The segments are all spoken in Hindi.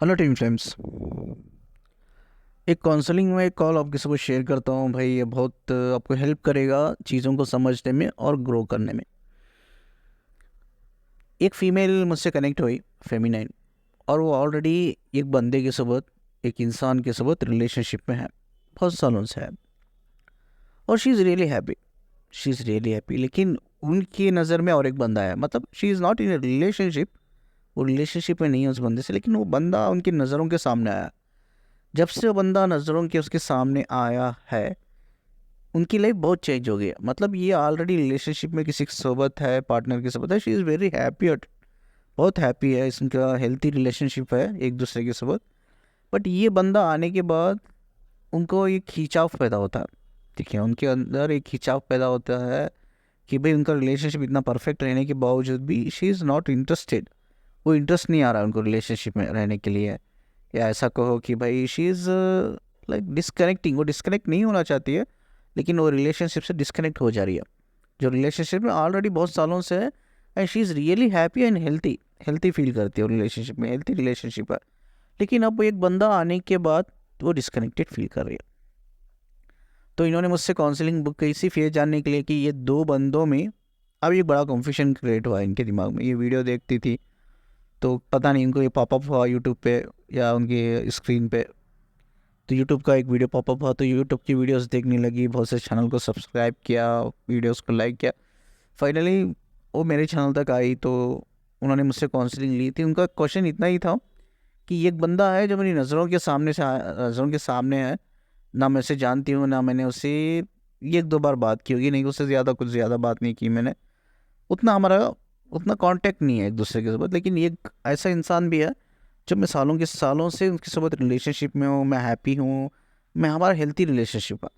Hello team friends. एक काउंसलिंग में एक कॉल आपके साथ शेयर करता हूँ भाई। ये बहुत आपको हेल्प करेगा चीज़ों को समझने में और ग्रो करने में। एक फ़ीमेल मुझसे कनेक्ट हुई, फेमिनाइन, और वो ऑलरेडी एक बंदे के साथ, एक इंसान के साथ रिलेशनशिप में है, बहुत सालों से है, और she is really happy. She is really happy, लेकिन उनकी नज़र में और एक बंदा है। मतलब she is not in A relationship, वो रिलेशनशिप में नहीं है उस बंदे से, लेकिन वो बंदा उनकी नज़रों के सामने आया। जब से वो बंदा नज़रों के उसके सामने आया है, उनकी लाइफ बहुत चेंज हो गई है। मतलब ये ऑलरेडी रिलेशनशिप में किसी की सोबत है, पार्टनर की सोबत है, शी इज़ वेरी हैप्पी, बहुत हैप्पी है, इसका हेल्थी रिलेशनशिप है एक दूसरे के साथ। बट ये बंदा आने के बाद उनको एक खिंचाव पैदा होता है। ठीक है, उनके अंदर एक खिंचाव पैदा होता है कि भाई उनका रिलेशनशिप इतना परफेक्ट रहने के बावजूद भी शी इज़ नॉट इंटरेस्टेड। वो इंटरेस्ट नहीं आ रहा है उनको रिलेशनशिप में रहने के लिए। या ऐसा कहो कि भाई शी इज़ लाइक डिस्कनेक्टिंग, वो डिस्कनेक्ट नहीं होना चाहती है, लेकिन वो रिलेशनशिप से डिस्कनेक्ट हो जा रही है, जो रिलेशनशिप में ऑलरेडी बहुत सालों से है। And she is really happy and healthy, healthy feel करती है वो रिलेशनशिप में, हेल्थी रिलेशनशिप है। लेकिन अब एक बंदा आने के बाद वो डिस्कनेक्टेड फील कर रही है। तो इन्होंने मुझसे काउंसलिंग बुक की, सिर्फ ये जानने के लिए कि ये दो बंदों में अब ये बड़ा कन्फ्यूजन क्रिएट हुआ है इनके दिमाग में। ये वीडियो देखती थी तो पता नहीं इनको ये पॉपअप हुआ यूट्यूब पे या उनकी स्क्रीन पे। तो यूट्यूब का एक वीडियो पॉपअप हुआ तो यूट्यूब की वीडियोस देखने लगी, बहुत से चैनल को सब्सक्राइब किया, वीडियोस को लाइक किया। फाइनली वो मेरे चैनल तक आई तो उन्होंने मुझसे काउंसलिंग ली थी। उनका क्वेश्चन इतना ही था कि ये एक बंदा है जो मेरी नज़रों के सामने से नज़रों के सामने है, ना मैं उसे जानती हूँ, ना मैंने उससे एक दो बार बात की होगी, नहीं उससे ज़्यादा, कुछ ज़्यादा बात नहीं की मैंने। उतना हमारा उतना कांटेक्ट नहीं है एक दूसरे के साथ। लेकिन ये एक ऐसा इंसान भी है जब मैं सालों से उनके साथ रिलेशनशिप में हूँ, मैं हैप्पी हूँ, मैं हमारा हेल्थी रिलेशनशिप है।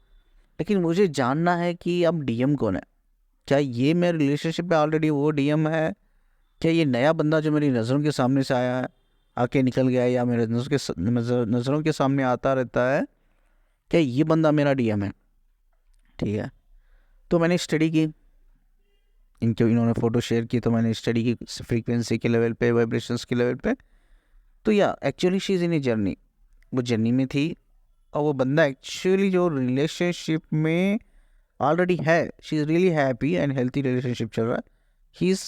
लेकिन मुझे जानना है कि अब डीएम कौन है। क्या ये मेरे रिलेशनशिप में ऑलरेडी वो डीएम है? क्या ये नया बंदा जो मेरी नज़रों के सामने से आया है, आके निकल गया है, या मेरे नज़रों के सामने आता रहता है, क्या ये बंदा मेरा डीएम है? ठीक है, तो मैंने स्टडी की, इनके इन्होंने फ़ोटो शेयर की तो मैंने स्टडी की फ्रीक्वेंसी के लेवल पे, वाइब्रेशंस के लेवल पे। तो या actually she is in a journey, वो जर्नी में थी। और वो बंदा एक्चुअली जो रिलेशनशिप में ऑलरेडी है, she is really happy and healthy relationship चल रहा है। ही इज़,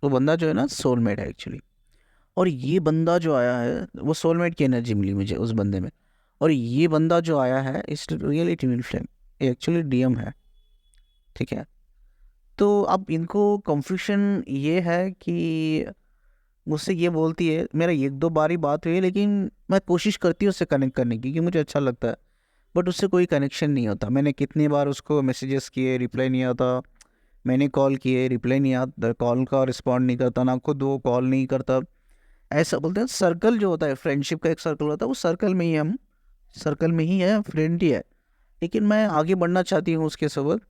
वो बंदा जो है ना, सोलमेट है एक्चुअली। और ये बंदा जो आया है, वो सोलमेट की एनर्जी मिली मुझे उस बंदे में। और ये बंदा जो आया है इस really twin flame, actually DM है। ठीक है, तो अब इनको कंफ्यूजन ये है कि मुझसे ये बोलती है, मेरा एक दो बार ही बात हुई है, लेकिन मैं कोशिश करती हूँ उससे कनेक्ट करने की क्योंकि मुझे अच्छा लगता है, बट उससे कोई कनेक्शन नहीं होता। मैंने कितनी बार उसको मैसेजेस किए, रिप्लाई नहीं आता। मैंने कॉल किए, रिप्लाई नहीं आता, कॉल का रिस्पॉन्ड नहीं करता, ना खुद वो कॉल नहीं करता। ऐसा बोलते हैं, सर्कल जो होता है, फ्रेंडशिप का एक सर्कल होता है, वो सर्कल में ही हम, सर्कल में ही है, फ्रेंड ही है। लेकिन मैं आगे बढ़ना चाहती हूँ उसके साथ।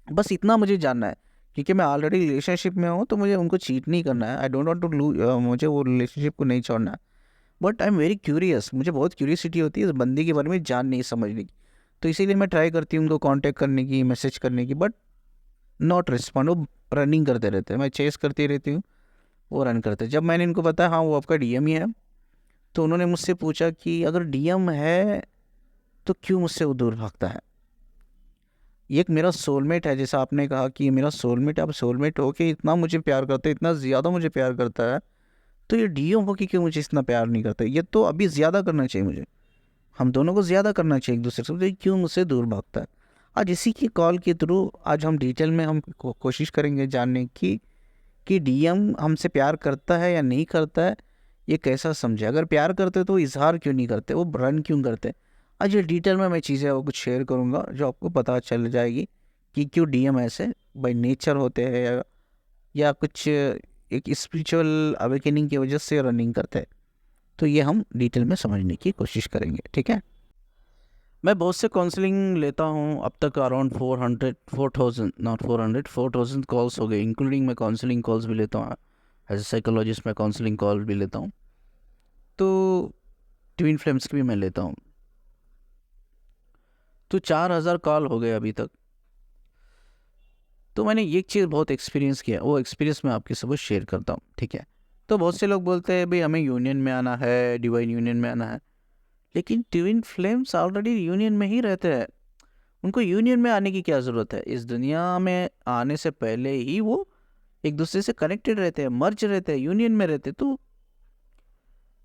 बस इतना मुझे जानना है, क्योंकि मैं ऑलरेडी रिलेशनशिप में हूँ, तो मुझे उनको चीट नहीं करना है। I don't want to lose, मुझे वो रिलेशनशिप को नहीं छोड़ना है। But I am very curious, मुझे बहुत क्यूरियसिटी होती है इस बंदे के बारे में जानने की, समझने की। तो इसीलिए मैं ट्राई करती हूँ उनको कांटेक्ट करने की, मैसेज करने की, बट नॉट रिस्पॉन्ड। वो रनिंग करते रहते हैं, मैं चेस करती रहती हूँ, वो रन करते हैं। जब मैंने इनको बताया हाँ वो आपका डीएम ही है, तो उन्होंने मुझसे पूछा कि अगर डीएम है तो क्यों मुझसे वो दूर भागता है। ये एक मेरा सोलमेट है, जैसा आपने कहा कि ये मेरा सोलमेट है। अब सोलमेट हो के इतना मुझे प्यार करता है, इतना ज़्यादा मुझे प्यार करता है, तो ये डीएम हो के क्यों मुझे इतना प्यार नहीं करता? ये तो अभी ज़्यादा करना चाहिए मुझे, हम दोनों को ज़्यादा करना चाहिए एक दूसरे से। तो ये क्यों मुझसे दूर भागता है? आज इसी की कॉल के थ्रू आज हम डिटेल में हम कोशिश करेंगे जानने की कि डीएम हमसे प्यार करता है या नहीं करता है, ये कैसा समझे। अगर प्यार करते तो इजहार क्यों नहीं करते, वो रन क्यों करते। आज ये डिटेल में मैं चीज़ें आपको कुछ शेयर करूँगा जो आपको पता चल जाएगी कि क्यों डीएम ऐसे बाई नेचर होते हैं, या कुछ एक स्पिरिचुअल अवेकनिंग की वजह से रनिंग करते हैं। तो ये हम डिटेल में समझने की कोशिश करेंगे। ठीक है, मैं बहुत से काउंसलिंग लेता हूँ अब तक, अराउंड 400 नॉट 400 कॉल्स हो गए, इंक्लूडिंग मैं काउंसलिंग कॉल्स भी लेता हूँ। एज ए साइकोलॉजिस्ट मैं काउंसलिंग कॉल भी लेता हूँ, तो ट्विन फ्लेम्स की भी मैं लेता हूँ। तो 4000 कॉल हो गए अभी तक। तो मैंने एक चीज़ बहुत एक्सपीरियंस किया, वो एक्सपीरियंस मैं आपके सब शेयर करता हूँ। ठीक है, तो बहुत से लोग बोलते हैं भाई हमें यूनियन में आना है, डिवाइन यूनियन में आना है, लेकिन ट्विन फ्लेम्स ऑलरेडी यूनियन में ही रहते हैं। उनको यूनियन में आने की क्या ज़रूरत है? इस दुनिया में आने से पहले ही वो एक दूसरे से कनेक्टेड रहते हैं, मर्ज रहते हैं, यूनियन में रहते हैं।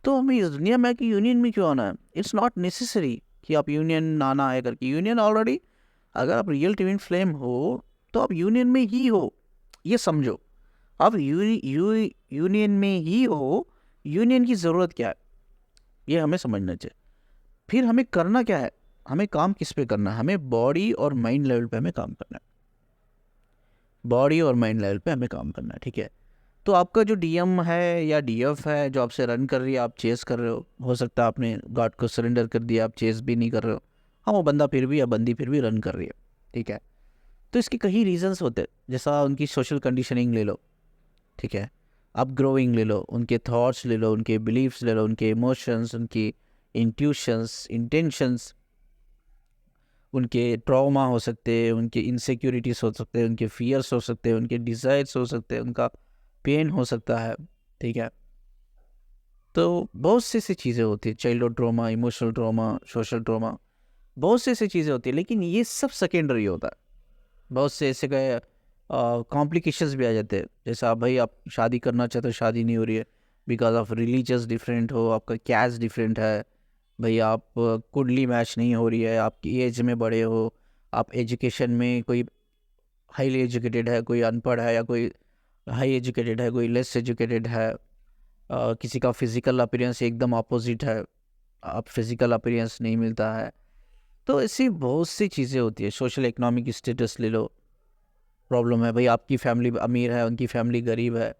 तो हमें इस दुनिया में आके यूनियन में क्यों आना है? इट्स नॉट नेसेसरी कि आप यूनियन आना है करके। यूनियन ऑलरेडी, अगर आप रियल ट्विन फ्लेम हो तो आप यूनियन में ही हो, ये समझो। आप यूनियन में ही हो, यूनियन की ज़रूरत क्या है ये हमें समझना चाहिए। फिर हमें करना क्या है, हमें काम किस पे करना है? हमें बॉडी और माइंड लेवल पे हमें काम करना है। बॉडी और माइंड लेवल पे हमें काम करना है, ठीक है। तो आपका जो डीएम है या डीएफ है जो आपसे रन कर रही है, आप चेस कर रहे हो सकता है आपने गॉड को सरेंडर कर दिया, आप चेस भी नहीं कर रहे हो, हाँ वो बंदा फिर भी या बंदी फिर भी रन कर रही है, ठीक है। तो इसके कई रीजंस होते हैं, जैसा उनकी सोशल कंडीशनिंग ले लो, ठीक है, आप ग्रोइंग ले लो, उनके थॉट्स ले लो, उनके बिलीव्स ले लो, उनके इमोशंस, उनकी इंट्यूशंस, इंटेंशंस, उनके ट्रॉमा हो सकते हैं, उनके इनसिक्योरिटीज़ हो सकते हैं, उनके फियर्स हो सकते हैं, उनके डिज़ायर्स हो सकते हैं, उनका पेन हो सकता है, ठीक है। तो बहुत सी ऐसी चीज़ें होती हैं, childhood trauma, emotional trauma, social trauma, बहुत सी ऐसी चीज़ें होती हैं, लेकिन ये सब सेकेंडरी होता है। बहुत से ऐसे गए कॉम्प्लिकेशंस भी आ जाते हैं, जैसे आप भाई आप शादी करना चाहते हो, शादी नहीं हो रही है बिकॉज ऑफ रिलीजियस डिफरेंट हो, आपका कैस्ट डिफरेंट है, भाई आप कुंडली मैच नहीं हो रही है, आपकी एज में बड़े हो, आप एजुकेशन में कोई हाईली एजुकेटेड है, कोई अनपढ़ है, या कोई हाई एजुकेटेड है, कोई लेस एजुकेटेड है, किसी का फिजिकल अपीयरेंस एकदम अपोजिट है, आप फिजिकल अपीयरेंस नहीं मिलता है। तो ऐसी बहुत सी चीज़ें होती है। सोशल इकोनॉमिक स्टेटस ले लो, प्रॉब्लम है, भाई आपकी फैमिली अमीर है, उनकी फैमिली गरीब है,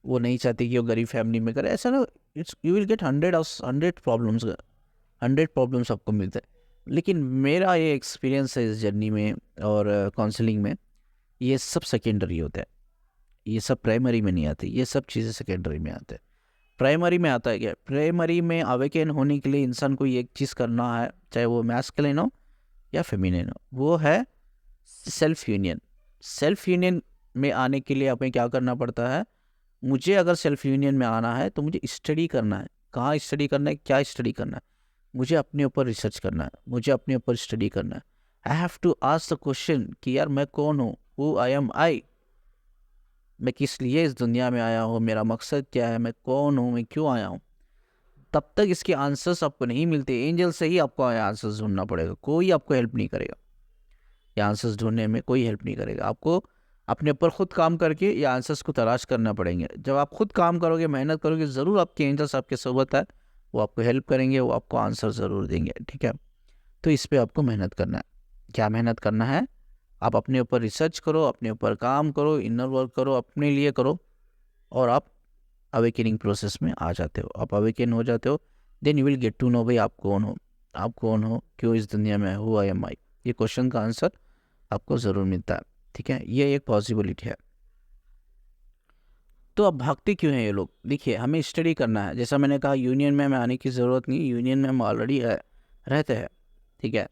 वो नहीं चाहती कि वो गरीब फैमिली में करे, ऐसा ना, it's you will gate 100 problems, 100 problems आपको मिलते हैं। लेकिन मेरा ये एक्सपीरियंस है इस जर्नी में और काउंसलिंग में, ये सब सेकेंडरी होता है, ये सब प्राइमरी में नहीं आते, ये सब चीज़ें सेकेंडरी में आते हैं। प्राइमरी में आता है क्या? प्राइमरी में अवेकन होने के लिए इंसान को एक चीज़ करना है, चाहे वो मैस्कुलिन हो या फेमिनिन हो, वो है सेल्फ यूनियन। सेल्फ यूनियन में आने के लिए हमें क्या करना पड़ता है? मुझे अगर सेल्फ यूनियन में आना है तो मुझे स्टडी करना है। कहाँ स्टडी करना है, क्या स्टडी करना है? मुझे अपने ऊपर रिसर्च करना है, मुझे अपने ऊपर स्टडी करना है। I have to ask the question कि यार मैं कौन हूँ, हु आई एम आई, मैं किस लिए इस दुनिया में आया हूँ, मेरा मकसद क्या है, मैं कौन हूँ, मैं क्यों आया हूँ। तब तक इसके आंसर्स आपको नहीं मिलते, एंजल से ही आपको आंसर्स ढूंढना पड़ेगा, कोई आपको हेल्प नहीं करेगा। ये आंसर्स ढूंढने में कोई हेल्प नहीं करेगा, आपको अपने ऊपर खुद काम करके ये आंसर्स को तलाश करना पड़ेंगे। जब आप खुद काम करोगे, मेहनत करोगे, ज़रूर आपके एंजल्स आपके सोबत है, वो आपको हेल्प करेंगे, वो आपको आंसर ज़रूर देंगे, ठीक है। तो इस पर आपको मेहनत करना है। क्या मेहनत करना है? आप अपने ऊपर रिसर्च करो, अपने ऊपर काम करो, इनर वर्क करो, अपने लिए करो, और आप अवेकनिंग प्रोसेस में आ जाते हो, आप अवेकन हो जाते हो। Then you will get to know भाई आप कौन हो, आप कौन हो, क्यों इस दुनिया में, हु आई एम आई। ये क्वेश्चन का आंसर आपको ज़रूर मिलता है, ठीक है। ये एक पॉसिबिलिटी है। तो अब भागते क्यों हैं ये लोग? देखिए, हमें स्टडी करना है, जैसा मैंने कहा यूनियन में हमें आने की ज़रूरत नहीं, यूनियन में हम ऑलरेडी रहते हैं, ठीक है।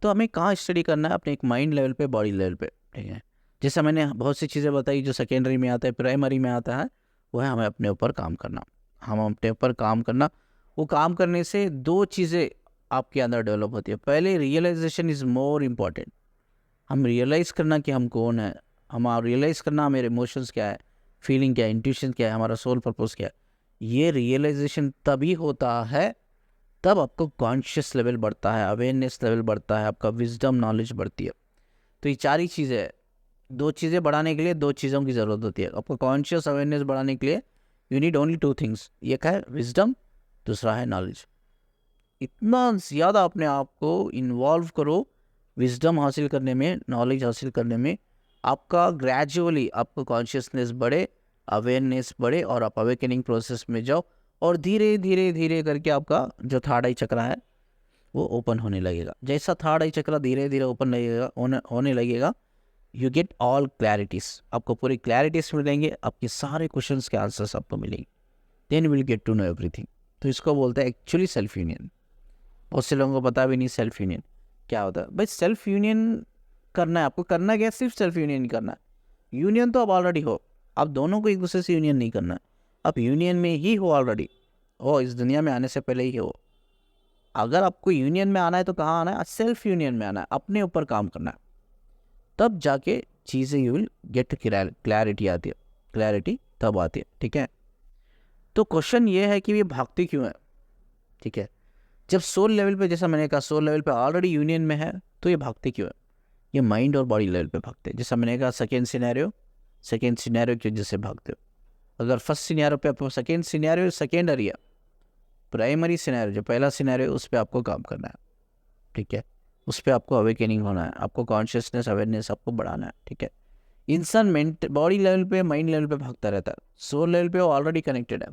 तो हमें कहाँ स्टडी करना है? अपने एक माइंड लेवल पे, बॉडी लेवल पे, ठीक है। जैसा मैंने बहुत सी चीज़ें बताई जो सेकेंडरी में आता है, प्राइमरी में आता है, वो है हमें अपने ऊपर काम करना। हम अपने ऊपर काम करना, वो काम करने से दो चीज़ें आपके अंदर डेवलप होती है। पहले रियलाइजेशन इज़ मोर इम्पॉर्टेंट, हम रियलाइज़ करना कि हम कौन है, हम रियलाइज़ करना मेरे इमोशंस क्या है, फीलिंग क्या है, इंट्यूशन क्या है, हमारा सोल पर्पस क्या है। ये रियलाइजेशन तभी होता है, तब आपको कॉन्शियस लेवल बढ़ता है, अवेयरनेस लेवल बढ़ता है, आपका विजडम नॉलेज बढ़ती है। तो ये चार ही चीज़ें हैं। दो चीज़ें बढ़ाने के लिए दो चीज़ों की ज़रूरत होती है। आपको कॉन्शियस अवेयरनेस बढ़ाने के लिए you need only two things, एक है विजडम, दूसरा है नॉलेज। इतना ज़्यादा अपने आप को इन्वॉल्व करो विजडम हासिल करने में, नॉलेज हासिल करने में, आपका ग्रेजुअली आपको कॉन्शियसनेस बढ़े, अवेयरनेस बढ़े, और आप अवेकनिंग प्रोसेस में जाओ, और धीरे धीरे धीरे करके आपका जो थर्ड आई चक्र है वो ओपन होने लगेगा। जैसा थर्ड आई चक्र धीरे धीरे ओपन लगेगा, होने लगेगा, यू गेट ऑल क्लैरिटीज, आपको पूरी क्लैरिटीज मिलेंगे, आपके सारे क्वेश्चंस के आंसर्स आपको मिलेंगे। Then will get to know everything. तो इसको बोलते हैं एक्चुअली सेल्फ यूनियन। बहुत से लोगों को पता भी नहीं सेल्फ यूनियन क्या होता है। भाई सेल्फ यूनियन करना है आपको, करना क्या? सिर्फ सेल्फ यूनियन नहीं करना है, यूनियन तो आप ऑलरेडी हो, आप दोनों को एक दूसरे से यूनियन नहीं करना है। आप यूनियन में ही हो ऑलरेडी, हो इस दुनिया में आने से पहले ही हो। अगर आपको यूनियन में आना है तो कहाँ आना है? सेल्फ यूनियन में आना है, अपने ऊपर काम करना है, तब जाके चीज़ें यू विल गेट क्लैरिटी आती है, क्लैरिटी तब आती है। ठीक है, तो क्वेश्चन ये है कि ये भागती क्यों है? ठीक है, जब सोल लेवल पे, जैसा मैंने कहा सोल लेवल पे ऑलरेडी यूनियन में है, तो ये भागते क्यों है? ये माइंड और बॉडी लेवल पे भागते हैं। जैसा मैंने कहा सेकेंड सिनेरियो की वजह से भागते हो। अगर फर्स्ट सिनेरियो पे आपको, सेकेंड सिनेरियो सेकेंडरी है, प्राइमरी सिनेरियो जो पहला सिनेरियो उस पर आपको काम करना है। ठीक है, उस पर आपको अवेकनिंग होना है, आपको कॉन्शियसनेस अवेयरनेस आपको बढ़ाना है। ठीक है, इंसान बॉडी लेवल पे माइंड लेवल पे भागता रहता है, सोल लेवल पे वो ऑलरेडी कनेक्टेड है।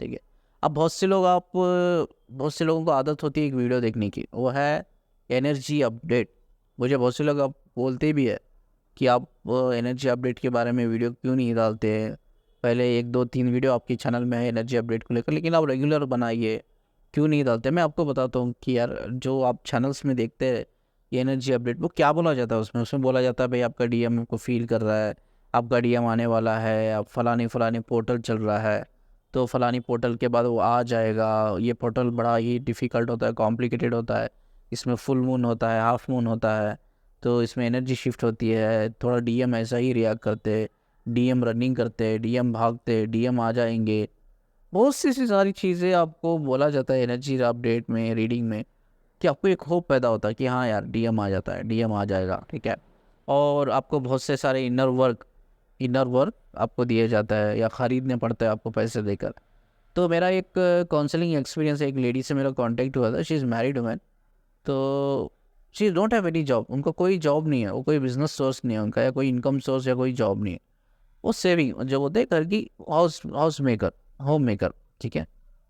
ठीक है, अब बहुत से लोगों को आदत होती है एक वीडियो देखने की, वो है एनर्जी अपडेट। मुझे बहुत से लोग अब बोलते भी है कि आप एनर्जी अपडेट के बारे में वीडियो क्यों नहीं डालते हैं? पहले 1 2 3 वीडियो आपके चैनल में है एनर्जी अपडेट को लेकर, लेकिन आप रेगुलर बनाइए, क्यों नहीं डालते? मैं आपको बताता हूँ कि यार जो आप चैनल्स में देखते हैं ये एनर्जी अपडेट, वो क्या बोला जाता है उसमें बोला जाता है भाई आपका डीएम को फील कर रहा है, आपका डीएम आने वाला है, अब फलानी पोर्टल चल रहा है, तो फलानी पोर्टल के बाद वो आ जाएगा। ये पोर्टल बड़ा ही डिफ़िकल्ट होता है, कॉम्प्लिकेटेड होता है, इसमें फुल मून होता है, हाफ मून होता है, तो इसमें एनर्जी शिफ्ट होती है, थोड़ा डीएम ऐसा ही रिएक्ट करते, डीएम रनिंग करते, डीएम भागते, डीएम आ जाएंगे। बहुत सी सारी चीज़ें आपको बोला जाता है एनर्जी अपडेट में, रीडिंग में, कि आपको एक होप पैदा होता है कि हाँ यार डीएम आ जाता है, डीएम आ जाएगा। ठीक है, और आपको बहुत से सारे इनर वर्क आपको दिए जाता है या ख़रीदने पड़ता है आपको पैसे देकर। तो मेरा एक काउंसलिंग एक्सपीरियंस, एक लेडी से मेरा कांटेक्ट हुआ था, शी इज़ मैरिड वुमेन, तो she don't have any job, उनको कोई जॉब नहीं है, वो कोई बिजनेस सोर्स नहीं है उनका, या कोई इनकम सोर्स या कोई जॉब नहीं है। वो सेविंग जो बोलते हैं घर की, होम मेकर। ठीक है,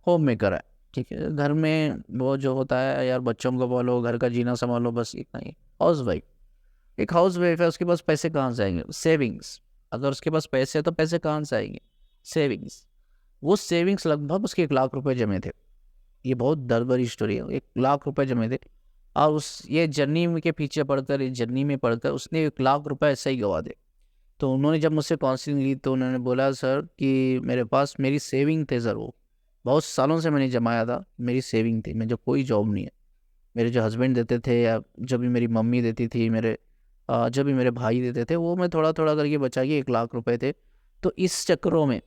होम मेकर है। ठीक है, घर में वो जो होता है यार, बच्चों को बोलो, घर का जीना संभालो, बस इतना ही। हाउस वाइफ, एक हाउस वाइफ है, उसके पास पैसे कहाँ से आएंगे? सेविंग्स। अगर उसके पास पैसे है तो पैसे कहाँ से आएंगे? सेविंग्स। वो सेविंग्स लगभग उसके 1 लाख रुपए जमे थे। ये बहुत दर्द भरी स्टोरी है, 1 लाख रुपए जमे थे, और उस ये जर्नी के पीछे पड़कर, इस जर्नी में पड़कर उसने 1 लाख रुपए ऐसे ही गवा दे। तो उन्होंने जब मुझसे काउंसलिंग ली तो उन्होंने बोला सर कि मेरे पास मेरी सेविंग थे सर, वो बहुत सालों से मैंने जमाया था, मेरी सेविंग थी, मैं जो कोई जॉब नहीं है, मेरे जो हस्बैंड देते थे, या जब भी मेरी मम्मी देती थी, जब भी मेरे भाई देते थे, वो मैं थोड़ा थोड़ा करके बचा के 1 लाख रुपए थे। तो इस चक्रों में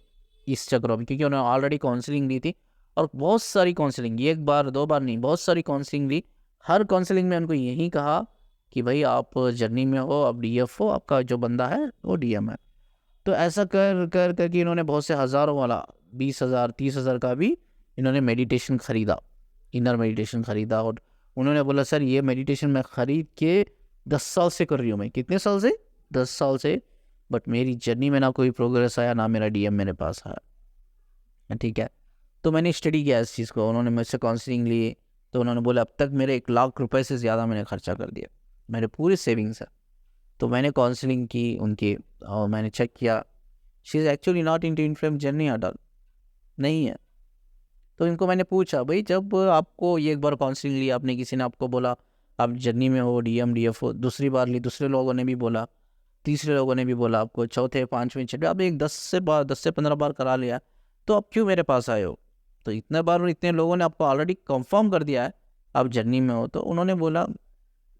क्योंकि उन्होंने ऑलरेडी काउंसलिंग ली थी, और बहुत सारी काउंसलिंग, एक बार दो बार नहीं, बहुत सारी काउंसलिंग ली। हर काउंसलिंग में उनको यही कहा कि भाई आप जर्नी में हो, आप डीएफ हो, आपका जो बंदा है वो डीएम है। तो ऐसा कर कर करके इन्होंने बहुत से हज़ारों वाला, 20,000 30,000 का भी इन्होंने मेडिटेशन ख़रीदा, इनर मेडिटेशन ख़रीदा। और उन्होंने बोला सर ये मेडिटेशन मैं ख़रीद के 10 साल से कर रही हूँ। मैं कितने साल से? 10 साल से। बट मेरी जर्नी में ना कोई प्रोग्रेस आया, ना मेरा डीएम मेरे पास आया। ठीक है, तो मैंने स्टडी किया इस चीज़ को, उन्होंने मुझसे काउंसलिंग ली, तो उन्होंने बोला अब तक मेरे 1 लाख रुपए से ज़्यादा मैंने खर्चा कर दिया, मेरे पूरे सेविंग्स है। तो मैंने काउंसलिंग की उनकी, और मैंने चेक किया, she is actually not in to inflame journey at all, नहीं है। तो इनको मैंने पूछा भाई जब आपको ये एक बार काउंसलिंग ली, आपने, किसी ने आपको बोला आप जर्नी में हो, डीएम डीएफ हो, दूसरी बार ली, दूसरे लोगों ने भी बोला, तीसरे लोगों ने भी बोला आपको, चौथे पाँचवें छठे, अब एक 10 से 15 बार करा लिया, तो अब क्यों मेरे पास आए हो? तो इतने बार और इतने लोगों ने आपको ऑलरेडी कंफर्म कर दिया है आप जर्नी में हो। तो उन्होंने बोला,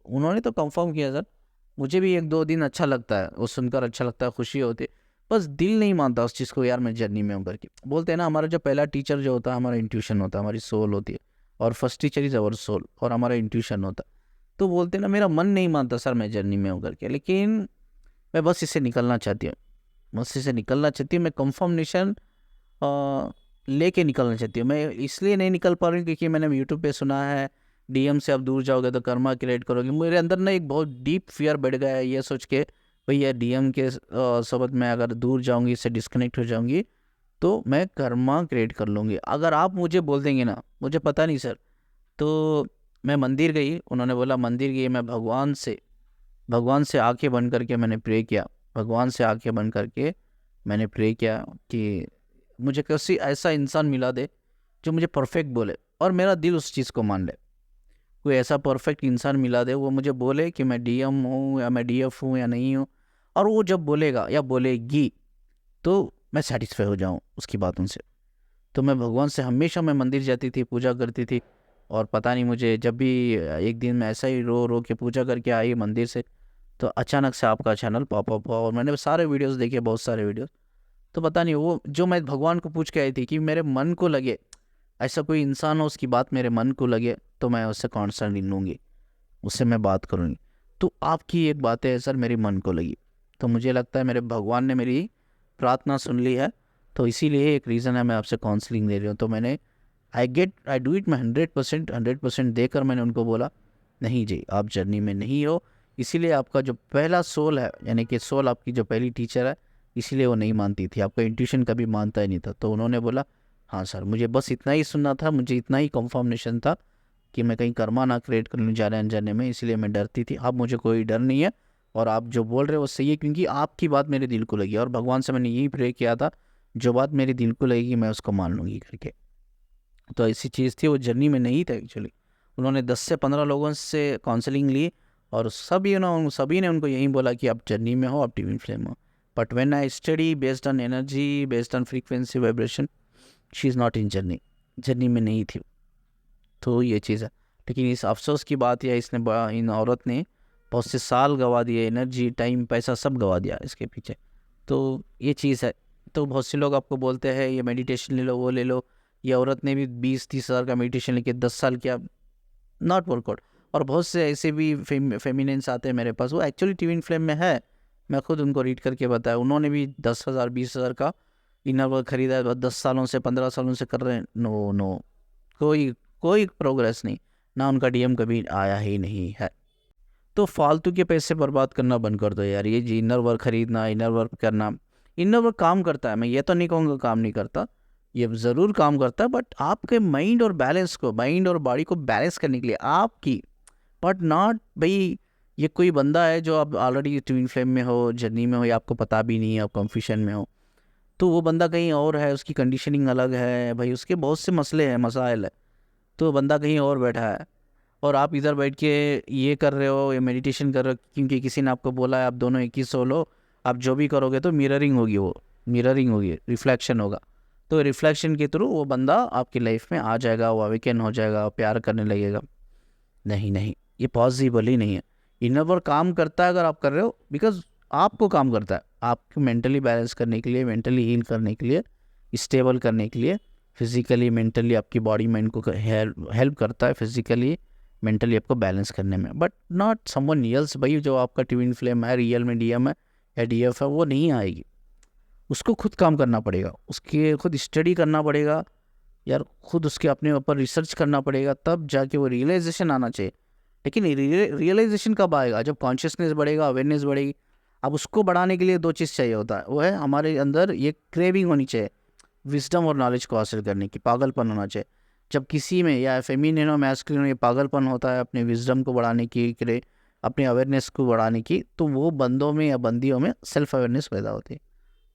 उन्होंने तो कंफर्म किया सर, मुझे भी 1 2 दिन अच्छा लगता है, वो सुनकर अच्छा लगता है, खुशी होती है, बस दिल नहीं मानता उस चीज़ को यार मैं जर्नी में हूँ करके। बोलते हैं ना, हमारा जो पहला टीचर जो होता है हमारा इंट्यूशन होता है, हमारी सोल होती है, और first teacher is our soul, और हमारा इंट्यूशन होता है। तो बोलते हैं ना, मेरा मन नहीं मानता सर मैं जर्नी में हूँ करके, लेकिन मैं बस इससे निकलना चाहती हूँ, बस इससे निकलना चाहती हूँ, मैं कंफर्मेशन लेके निकलना चाहती हूँ। मैं इसलिए नहीं निकल पा रही हूँ क्योंकि मैंने यूट्यूब पे सुना है डीएम से आप दूर जाओगे तो कर्मा क्रिएट करोगे। मेरे अंदर ना एक बहुत डीप फियर बैठ गया है ये सोच के, भैया डीएम के सोबत मैं अगर दूर जाऊंगी, इससे डिस्कनेक्ट हो जाऊंगी, तो मैं कर्मा क्रिएट कर लूँगी। अगर आप मुझे बोल देंगे ना, मुझे पता नहीं सर, तो मैं मंदिर गई, उन्होंने बोला मंदिर गई, मैं भगवान से आंखें बंद करके मैंने प्रे किया, भगवान से आंखें बंद करके मैंने प्रे किया कि मुझे किसी ऐसा इंसान मिला दे जो मुझे परफेक्ट बोले, और मेरा दिल उस चीज़ को मान ले। कोई ऐसा परफेक्ट इंसान मिला दे, वो मुझे बोले कि मैं डीएम हूँ या मैं डीएफ हूँ या नहीं हूँ, और वो जब बोलेगा या बोलेगी तो मैं सेटिस्फाई हो जाऊँ उसकी बातों से। तो मैं भगवान से हमेशा मैं मंदिर जाती थी, पूजा करती थी। और पता नहीं मुझे जब भी एक दिन मैं ऐसा ही रो रो के पूजा करके आई मंदिर से, तो अचानक से आपका चैनल पॉप अप हुआ और मैंने सारे वीडियोस देखे, बहुत सारे वीडियोस। तो पता नहीं वो जो मैं भगवान को पूछ के आई थी कि मेरे मन को लगे, ऐसा कोई इंसान हो उसकी बात मेरे मन को लगे तो मैं उससे कॉन्सर्न लूँगी, उससे मैं बात करूँगी। तो आपकी एक बात है सर मेरे मन को लगी, तो मुझे लगता है मेरे भगवान ने मेरी प्रार्थना सुन ली है। तो इसीलिए एक रीज़न है मैं आपसे काउंसलिंग ले रही हूँ। तो मैंने आई डू इट, मैं 100% देकर मैंने उनको बोला नहीं जी आप जर्नी में नहीं हो, इसीलिए आपका जो पहला सोल है, यानी कि सोल आपकी जो पहली टीचर है, इसीलिए वो नहीं मानती थी, आपका इंट्यूशन कभी मानता ही नहीं था। तो उन्होंने बोला हाँ सर मुझे बस इतना ही सुनना था, मुझे इतना ही कंफर्मेशन था कि मैं कहीं कर्मा ना क्रिएट कर लूँ जाने अनजाने में, इसलिए मैं डरती थी। अब मुझे कोई डर नहीं है और आप जो बोल रहे हो वो सही है, क्योंकि आपकी बात मेरे दिल को लगी और भगवान से मैंने यही प्रे किया था जो बात मेरे दिल को लगेगी मैं उसको मान लूँगी करके। तो ऐसी चीज़ थी, वो जर्नी में नहीं था एक्चुअली। उन्होंने 10 से 15 लोगों से काउंसलिंग ली और सभी ने उनको यही बोला कि आप जर्नी में हो, आप ट्विन फ्लेम हो। But when I study based on energy, based on frequency vibration, she is not in journey, journey में नहीं थी। तो ये चीज़ है। लेकिन इस अफसोस की बात यह इन औरत ने बहुत से साल गंवा दिए, एनर्जी, टाइम, पैसा सब गंवा दिया इसके पीछे। तो ये चीज़ है। तो बहुत से लोग आपको बोलते हैं ये मेडिटेशन ले लो, वो ले लो। ये औरत ने भी 20-30 हज़ार का मेडिटेशन लेके 10 साल किया, नॉट वर्कआउट। और बहुत से ऐसे भी फेमिनेंस आते हैं मेरे पास, वो एक्चुअली ट्विन फ्लेम में है, मैं खुद उनको रीड करके बताया। उन्होंने भी 10,000 20,000 का इनर वर्क खरीदा है, 10 सालों से 15 सालों से कर रहे हैं। नो नो, कोई कोई प्रोग्रेस नहीं, ना उनका डीएम कभी आया ही नहीं है। तो फालतू के पैसे बर्बाद करना बंद कर दो यार। ये जी इनर वर्क खरीदना, इनर वर्क करना, इनर वर्क काम करता है, मैं ये तो नहीं कहूँगा काम नहीं करता, ये ज़रूर काम करता है। बट आपके माइंड और बैलेंस को, माइंड और बॉडी को बैलेंस करने के लिए आपकी, बट नॉट भाई ये कोई बंदा है जो आप ऑलरेडी ट्विन फ्लेम में हो, जर्नी में हो, या आपको पता भी नहीं है, आप कंफ्यूजन में हो। तो वो बंदा कहीं और है, उसकी कंडीशनिंग अलग है भाई, उसके बहुत से मसले हैं, मसाइल है। तो बंदा कहीं और बैठा है और आप इधर बैठ के ये कर रहे हो, ये मेडिटेशन कर रहे हो क्योंकि किसी ने आपको बोला है आप दोनों एक ही सोल हो। आप जो भी करोगे तो मिररिंग होगी, वो मिररिंग होगी, रिफ्लेक्शन होगा। तो रिफ्लेक्शन के थ्रू वो बंदा आपकी लाइफ में आ जाएगा, वो अवेकन हो जाएगा, प्यार करने लगेगा। नहीं नहीं, ये पॉसिबल ही नहीं है। इनर वर्क काम करता है अगर आप कर रहे हो, बिकॉज आपको काम करता है, आपको मेंटली बैलेंस करने के लिए, मेंटली हील करने के लिए, स्टेबल करने के लिए, फिजिकली मेंटली आपकी बॉडी माइंड को हेल्प करता है, फिजिकली मेंटली आपको बैलेंस करने में। But not someone else. भाई जो आपका ट्विन फ्लेम है, रियल में डीएम है या डीएफ है, वो नहीं आएगी। उसको खुद काम करना पड़ेगा, उसके खुद स्टडी करना पड़ेगा यार, खुद उसके अपने ऊपर रिसर्च करना पड़ेगा, तब जाके वो रियलाइजेशन आना चाहिए। लेकिन रियलाइजेशन कब आएगा? जब कॉन्शियसनेस बढ़ेगा, अवेयरनेस बढ़ेगी। अब उसको बढ़ाने के लिए दो चीज़ चाहिए होता है, वो है हमारे अंदर ये क्रेविंग होनी चाहिए विजडम और नॉलेज को हासिल करने की, पागलपन होना चाहिए। जब किसी में या फेमिनिन और मैस्कुलिन ये पागलपन होता है अपने विजडम को बढ़ाने की, अपने अवेयरनेस को बढ़ाने की, तो वो बंदों में या बंदियों में सेल्फ अवेयरनेस पैदा होती है,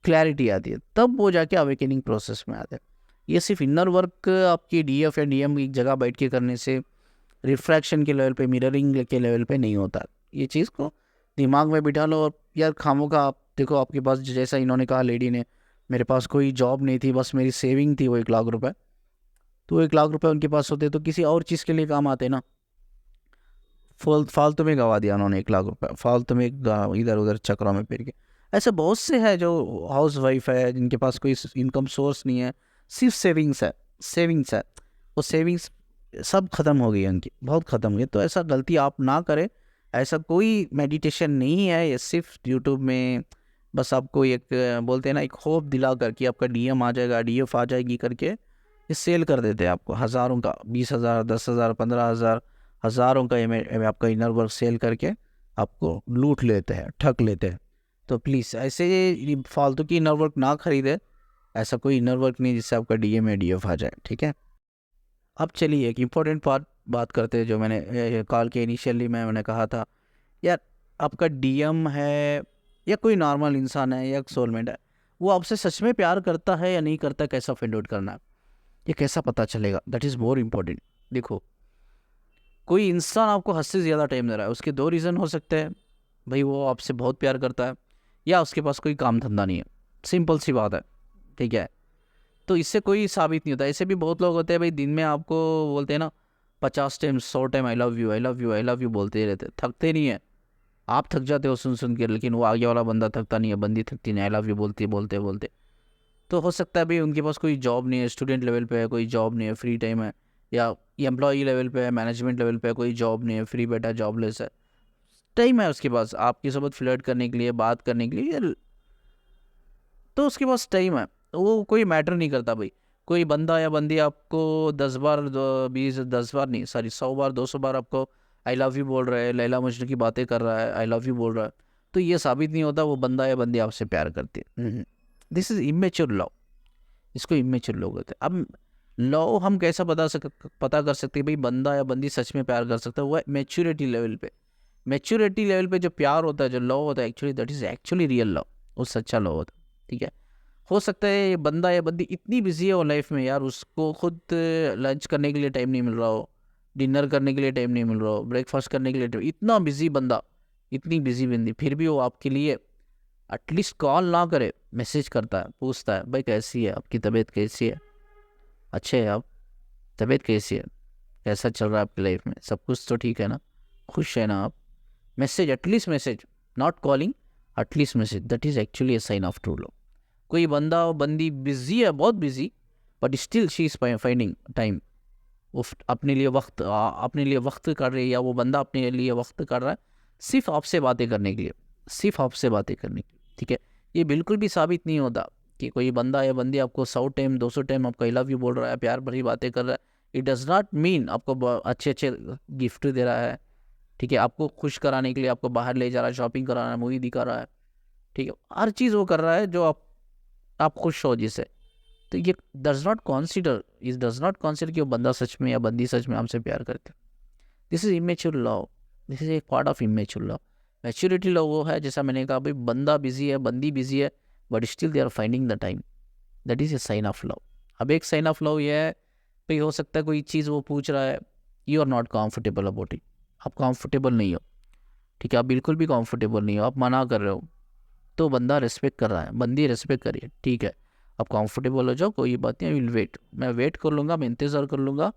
क्लैरिटी आती है, तब वो जाके अवेकनिंग प्रोसेस में आते हैं। ये सिर्फ इनर वर्क आपकी डीएफ या डीएम की जगह बैठ के करने से, रिफ्रैक्शन के लेवल पे, मिररिंग के लेवल पे नहीं होता। ये चीज़ को दिमाग में बिठा लो। और यार खामों का आप देखो, आपके पास जैसा इन्होंने कहा लेडी ने, मेरे पास कोई जॉब नहीं थी, बस मेरी सेविंग थी वो 1 लाख रुपए। तो 1 लाख रुपए उनके पास होते तो किसी और चीज़ के लिए काम आते ना। फालतू में गवा दिया उन्होंने 1 लाख रुपए, फालतू में इधर उधर चक्रों में फिर के। ऐसे बहुत से हैं जो हाउस वाइफ है, जिनके पास कोई इनकम सोर्स नहीं है, सिर्फ सेविंग्स है, सेविंग्स है। वो सेविंग्स सब ख़त्म हो गई है उनकी, बहुत ख़त्म हो गई। तो ऐसा गलती आप ना करें। ऐसा कोई मेडिटेशन नहीं है, ये सिर्फ यूट्यूब में बस आपको एक बोलते हैं ना, एक होप दिला कर कि आपका डीएम आ जाएगा, डीएफ आ जाएगी करके ये सेल कर देते हैं आपको हज़ारों का, 20,000, 10,000, 15,000, हज़ारों का आपका इनर वर्क सेल करके आपको लूट लेते हैं, ठग लेते हैं। तो प्लीज़ ऐसे फालतू की इनर वर्क ना खरीदे। ऐसा कोई इनर वर्क नहीं जिससे आपका डीएम या डीएफ आ जाए, ठीक है। अब चलिए एक इम्पोर्टेंट पार्ट बात करते हैं, जो मैंने कॉल के इनिशियली मैंने कहा था यार, आपका डीएम है या कोई नॉर्मल इंसान है या सोलमेट है, वो आपसे सच में प्यार करता है या नहीं करता, कैसा फाइंड आउट करना है, ये कैसा पता चलेगा, दैट इज़ मोर इम्पोर्टेंट। देखो, कोई इंसान आपको हद से ज़्यादा टाइम दे रहा है, उसके दो रीज़न हो सकते हैं। भाई वो आपसे बहुत प्यार करता है, या उसके पास कोई काम धंधा नहीं है, सिंपल सी बात है, ठीक है। तो इससे कोई साबित नहीं होता। ऐसे भी बहुत लोग होते हैं भाई, दिन में आपको बोलते हैं ना 50 time 100 time I love you I love you I love you बोलते ही रहते, थकते नहीं है। आप थक जाते हो सुन सुन के, लेकिन वो आगे वाला बंदा थकता नहीं है, बंदी थकती नहीं, आई लव यू बोलते बोलते बोलते। तो हो सकता है भाई उनके पास कोई जॉब नहीं है, स्टूडेंट लेवल पे है, कोई जॉब नहीं है, फ्री टाइम है, या एम्प्लॉई लेवल पे है, मैनेजमेंट लेवल पे है, कोई जॉब नहीं है, फ्री बैठा जॉबलेस है, टाइम है उसके पास आपके साथ फ्लर्ट करने के लिए, बात करने के लिए, तो उसके पास टाइम है, तो वो कोई मैटर नहीं करता भाई। कोई बंदा या बंदी आपको 10 बार 10 बार नहीं सॉरी 100 बार 200 बार आपको आई लव यू बोल रहा है, लैला मजनू की बातें कर रहा है, आई लव यू बोल रहा है, तो ये साबित नहीं होता वो बंदा या बंदी आपसे प्यार करती है। दिस इज इमेच्योर लव, इसको इमेच्योर लोग होते हैं। अब लव हम कैसा पता कर सकते हैं भाई बंदा या बंदी सच में प्यार कर सकता है, वो है मैच्योरिटी लेवल पे। मैच्योरिटी लेवल पे जो प्यार होता है, जो लव होता है, actually that is actually real love, वो सच्चा लव होता है। ठीक है, हो सकता है ये बंदा या बंदी इतनी बिजी है वो लाइफ में यार, उसको खुद लंच करने के लिए टाइम नहीं मिल रहा हो, डिनर करने के लिए टाइम नहीं मिल रहा हो, ब्रेकफास्ट करने के लिए टाइम, इतना बिजी बंदा, इतनी बिजी बंदी, फिर भी वो आपके लिए एटलीस्ट कॉल ना करे, मैसेज करता है, पूछता है भाई कैसी है, आपकी तबीयत कैसी है, अच्छे है आप, तबीयत कैसी है, कैसा चल रहा है आपकी लाइफ में, सब कुछ तो ठीक है ना, खुश है ना आप। Message, at least message, not calling, at least message, that is actually a sign of true love. कोई बंदा और बंदी बिजी है, बहुत busy, but still she is finding time, वो अपने लिए वक्त कर रही है, या वो बंदा अपने लिए वक्त कर रहा है सिर्फ आपसे बातें करने के लिए, सिर्फ आपसे बातें करने के लिए। ठीक है, ये बिल्कुल भी साबित नहीं होता कि कोई बंदा या बंदी आपको 100 टाइम 200 टाइम आपको आई लव यू बोल रहा है, प्यार भरी बातें कर रहा है, इट डज नॉट मीन आपको अच्छे अच्छे गिफ्ट दे रहा है। ठीक है, आपको खुश कराने के लिए आपको बाहर ले जा रहा है, शॉपिंग करा रहा है, मूवी दिखा रहा है। ठीक है, हर चीज़ वो कर रहा है जो आप खुश हो जिससे। तो ये डज नॉट कॉन्सिडर कि वो बंदा सच में या बंदी सच में हमसे प्यार करते। This is immature love, this is एक part of immature love. Maturity love वो है, जैसा मैंने कहा भाई, बंदा बिजी है, बंदी बिजी है, but still they are finding the time, that is a sign of love. अब एक साइन ऑफ लव ये है भाई, हो सकता है कोई चीज़ वो पूछ रहा है, you are not comfortable about it, आप कंफर्टेबल नहीं हो। ठीक है, आप बिल्कुल भी कंफर्टेबल नहीं हो, आप मना कर रहे हो, तो बंदा रिस्पेक्ट कर रहा है, बंदी रिस्पेक्ट करिए। ठीक है, आप कंफर्टेबल हो जाओ, कोई बात नहीं, आई विल वेट, मैं वेट कर लूँगा, मैं इंतज़ार कर लूँगा।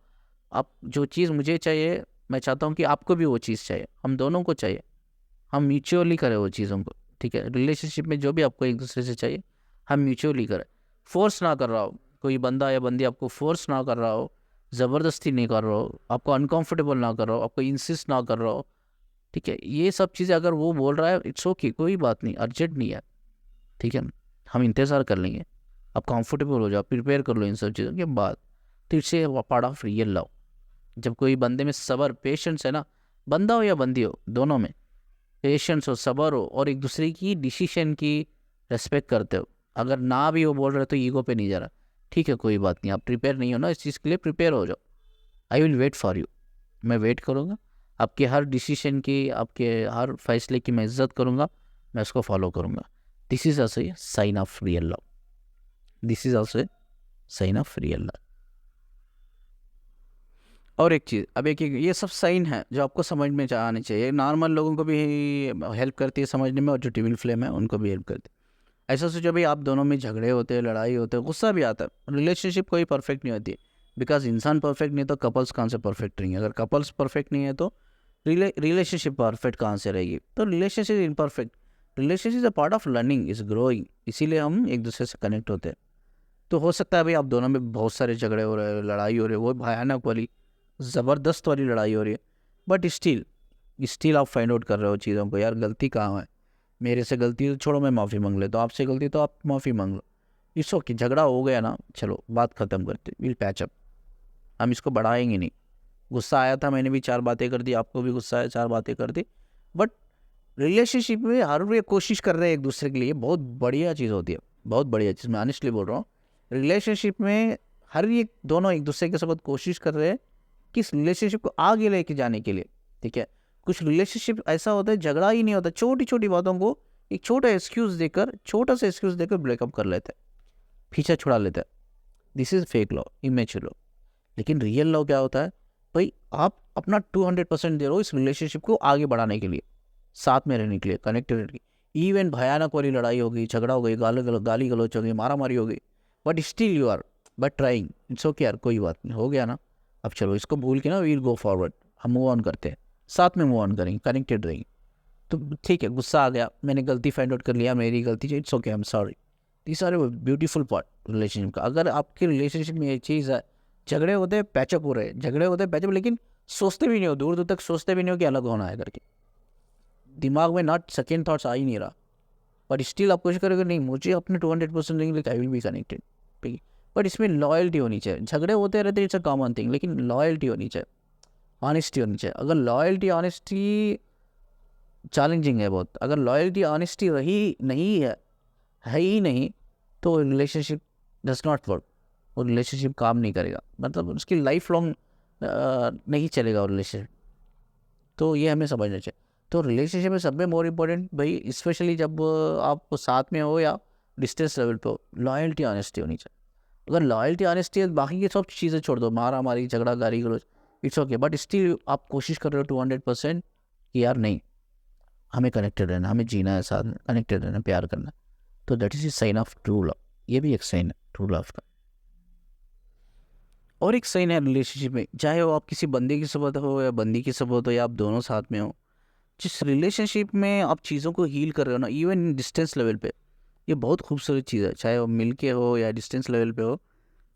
आप जो चीज़ मुझे चाहिए, मैं चाहता हूँ कि आपको भी वो चीज़ चाहिए, हम दोनों को चाहिए, हम म्यूचुअली करें वो चीज़ों को। ठीक है, रिलेशनशिप में जो भी आपको एक दूसरे से चाहिए, हम म्यूचुअली करें, फोर्स ना कर रहा हो, कोई बंदा या बंदी आपको फोर्स ना कर रहा हो, ज़बरदस्ती नहीं कर रहा हो, आपको अनकंफर्टेबल ना कर रहा हो, आपको इंसिस्ट ना कर रहा हो। ठीक है, ये सब चीज़ें अगर वो बोल रहा है, इट्स ओके, कोई बात नहीं, अर्जेंट नहीं है। ठीक है, हम इंतज़ार कर लेंगे, आप कंफर्टेबल हो जाओ, प्रिपेयर कर लो इन सब चीज़ों के बाद, तो it's a part of real love. जब कोई बंदे में सब्र पेशेंस है ना, बंदा हो या बंदी हो, दोनों में पेशेंस हो, सब्र हो, और एक दूसरे की डिसीजन की रेस्पेक्ट करते हो, अगर ना भी वो बोल रहे तो ईगो पे नहीं जा रहा, ठीक है कोई बात नहीं, आप प्रिपेयर नहीं हो ना इस चीज़ के लिए, प्रिपेयर हो जाओ, I will wait for you, मैं वेट करूँगा, आपके हर डिसीजन की, आपके हर फैसले की मैं इज्जत करूँगा, मैं उसको फॉलो करूँगा। This is also a sign of real love, this is also a sign of real love. और एक चीज़, अब एक ये सब साइन है जो आपको समझ में आने चाहिए, नॉर्मल लोगों को भी हेल्प करती है समझने में, और जो ट्विन फ्लेम है उनको भी हेल्प करती है। ऐसा सोचो भाई, आप दोनों में झगड़े होते हैं, लड़ाई होते हैं, गुस्सा भी आता है, रिलेशनशिप कोई परफेक्ट नहीं होती, बिकॉज इंसान परफेक्ट नहीं तो कपल्स कहाँ से परफेक्ट रहेंगे, अगर कपल्स परफेक्ट नहीं है तो रिलेशनशिप परफेक्ट कहाँ से रहेगी, तो relationship imperfect. Relationship is a part of learning, is growing, इसीलिए हम एक दूसरे से कनेक्ट होते हैं। तो हो सकता है भाई आप दोनों में बहुत सारे झगड़े हो रहे हैं, लड़ाई हो रही है, वो भयानक वाली, ज़बरदस्त वाली लड़ाई हो रही है, बट स्टिल आप फाइंड आउट कर रहे हो चीज़ों को, यार गलती कहाँ है, मेरे से गलती तो छोड़ो, मैं माफ़ी मांग लेता हूँ, आपसे गलती तो आप माफ़ी मांग लो, इट्स ओके, झगड़ा हो गया ना, चलो बात ख़त्म करते, विल पैच अप, हम इसको बढ़ाएंगे नहीं। गुस्सा आया था, मैंने भी 4 बातें कर दी, आपको भी गुस्सा आया, 4 बातें कर दी, बट रिलेशनशिप में हर वे कोशिश कर रहे हैं एक दूसरे के लिए, बहुत बढ़िया चीज़ होती है, बहुत बढ़िया चीज़, मैं ऑनेस्टली बोल रहा हूँ। रिलेशनशिप में हर एक दोनों एक दूसरे के साथ कोशिश कर रहे हैं कि इस रिलेशनशिप को आगे लेके जाने के लिए। ठीक है, कुछ रिलेशनशिप ऐसा होता है झगड़ा ही नहीं होता, छोटी छोटी बातों को एक छोटा सा एक्सक्यूज देकर ब्रेकअप कर लेते हैं, पीछा छुड़ा लेते हैं। This is fake love, immature love. लेकिन रियल लव क्या होता है भाई, आप अपना 200% दे रहे हो इस रिलेशनशिप को आगे बढ़ाने के लिए, साथ में रहने के लिए, कनेक्टेड रहने के लिए। इवन भयानक वाली लड़ाई हो गई, झगड़ा हो गई, गाली गलौच हो गई, मारा मारी हो गई, but still you are but trying, it's okay यार, कोई बात नहीं, हो गया ना, अब चलो इसको भूल के ना वील गो फॉरवर्ड, हम मूव ऑन करते हैं, साथ में मूव ऑन करेंगे, कनेक्टेड रहेंगे। तो ठीक है, गुस्सा आ गया, मैंने गलती फाइंड आउट कर लिया, मेरी गलती, it's okay, I am sorry. This are beautiful part relationship का। अगर आपके रिलेशनशिप में ये चीज़ है, झगड़े होते हैं पैचअप हो रहे हैं, झगड़े होते हैं पैचअप, लेकिन सोचते भी नहीं हो, दूर दूर तक सोचते भी नहीं हो कि अलग होना है करके, दिमाग में नॉट सेकेंड थाट्स आ ही नहीं रहा, बट स्टिल आप कोशिश करोगे नहीं मुझे अपने 200% देंगे, आई विल बी कनेक्टेड, ठीक है। बट इसमें लॉयल्टी होनी चाहिए, झगड़े होते रहते इट्स अ कॉमन थिंग, लेकिन लॉयल्टी होनी चाहिए, ऑनेस्टी होनी चाहिए। अगर लॉयल्टी ऑनेस्टी चैलेंजिंग है बहुत, अगर लॉयल्टी ऑनेस्टी रही नहीं है ही नहीं, तो रिलेशनशिप डज नॉट वर्क, वो रिलेशनशिप काम नहीं करेगा, मतलब उसकी लाइफ लॉन्ग नहीं चलेगा वो रिलेशनशिप। तो ये हमें समझना चाहिए। तो रिलेशनशिप में सब में मोर इम्पोर्टेंट भाई, स्पेशली जब आप साथ में हो या डिस्टेंस लेवल पे हो, लॉयल्टी ऑनेस्टी होनी चाहिए। अगर लॉयल्टी ऑनेस्टी है, बाकी की सब चीज़ें छोड़ दो, मारा मारी झगड़ा गारी गलौज, इट्स ओके, बट स्टिल आप कोशिश कर रहे हो 200% कि यार नहीं, हमें कनेक्टेड रहना, हमें जीना है साथ में, कनेक्टेड रहना, प्यार करना, तो that is a sign of true love. ये भी एक साइन है ट्रू लव का। और एक साइन है रिलेशनशिप में, चाहे वो आप किसी बंदे की सोबत हो या बंदी की सोबत हो, या आप दोनों साथ में हो, जिस रिलेशनशिप में आप चीज़ों को हील कर रहे हो ना, इवन डिस्टेंस लेवल पे, ये बहुत खूबसूरत चीज़ है, चाहे वो मिल के हो या डिस्टेंस लेवल पे हो,